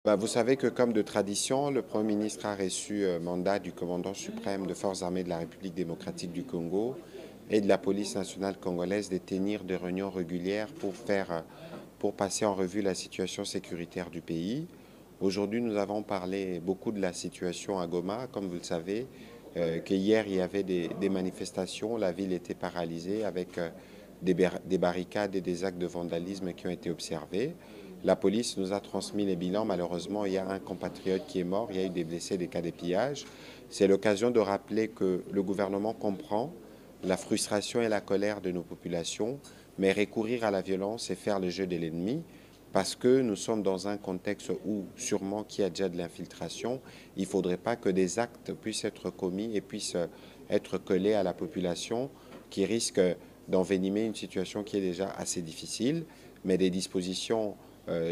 Vous savez que comme de tradition, le Premier ministre a reçu mandat du commandant suprême de Forces armées de la République démocratique du Congo et de la police nationale congolaise de tenir des réunions régulières pour passer en revue la situation sécuritaire du pays. Aujourd'hui, nous avons parlé beaucoup de la situation à Goma, comme vous le savez, que hier il y avait des manifestations, la ville était paralysée avec des barricades et des actes de vandalisme qui ont été observés. La police nous a transmis les bilans. Malheureusement, il y a un compatriote qui est mort, il y a eu des blessés, des cas de pillage. C'est l'occasion de rappeler que le gouvernement comprend la frustration et la colère de nos populations, mais recourir à la violence et faire le jeu de l'ennemi, parce que nous sommes dans un contexte où sûrement qu'il y a déjà de l'infiltration, il ne faudrait pas que des actes puissent être commis et puissent être collés à la population qui risque d'envenimer une situation qui est déjà assez difficile, mais des dispositions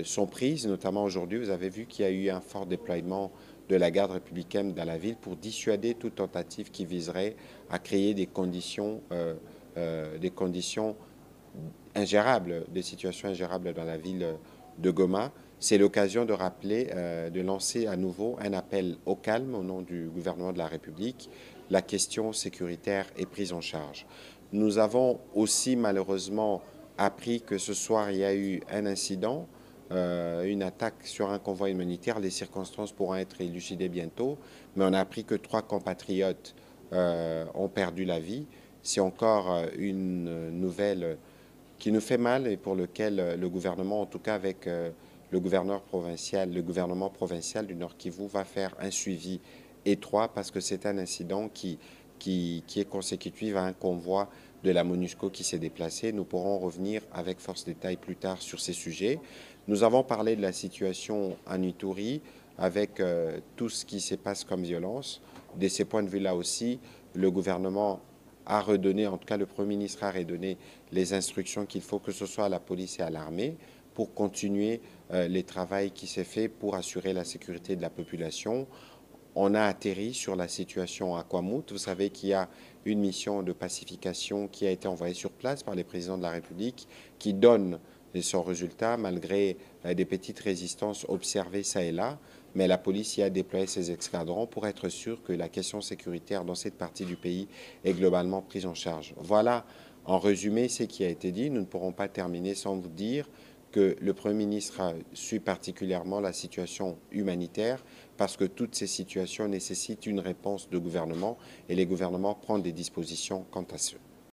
sont prises, notamment aujourd'hui, vous avez vu qu'il y a eu un fort déploiement de la garde républicaine dans la ville pour dissuader toute tentative qui viserait à créer des conditions ingérables, des situations ingérables dans la ville de Goma. C'est l'occasion de rappeler, de lancer à nouveau un appel au calme au nom du gouvernement de la République. La question sécuritaire est prise en charge. Nous avons aussi malheureusement appris que ce soir, il y a eu un incident, une attaque sur un convoi humanitaire. Les circonstances pourront être élucidées bientôt, mais on a appris que 3 compatriotes ont perdu la vie. C'est encore une nouvelle qui nous fait mal et pour lequel le gouvernement, en tout cas avec le gouvernement provincial du Nord Kivu, va faire un suivi étroit parce que c'est un incident qui est consécutif à un convoi de la MONUSCO qui s'est déplacé. Nous pourrons revenir avec force détail plus tard sur ces sujets. Nous avons parlé de la situation en Ituri avec tout ce qui se passe comme violence. De ces points de vue-là aussi, le gouvernement a redonné, en tout cas le Premier ministre a redonné les instructions qu'il faut, que ce soit à la police et à l'armée, pour continuer les travaux qui s'est fait pour assurer la sécurité de la population. On a atterri sur la situation à Kwamut. Vous savez qu'il y a une mission de pacification qui a été envoyée sur place par les présidents de la République qui donne son résultat malgré des petites résistances observées ça et là. Mais la police y a déployé ses escadrons pour être sûr que la question sécuritaire dans cette partie du pays est globalement prise en charge. Voilà en résumé ce qui a été dit. Nous ne pourrons pas terminer sans vous dire que le Premier ministre suit particulièrement la situation humanitaire parce que toutes ces situations nécessitent une réponse de gouvernement et les gouvernements prennent des dispositions quant à ce.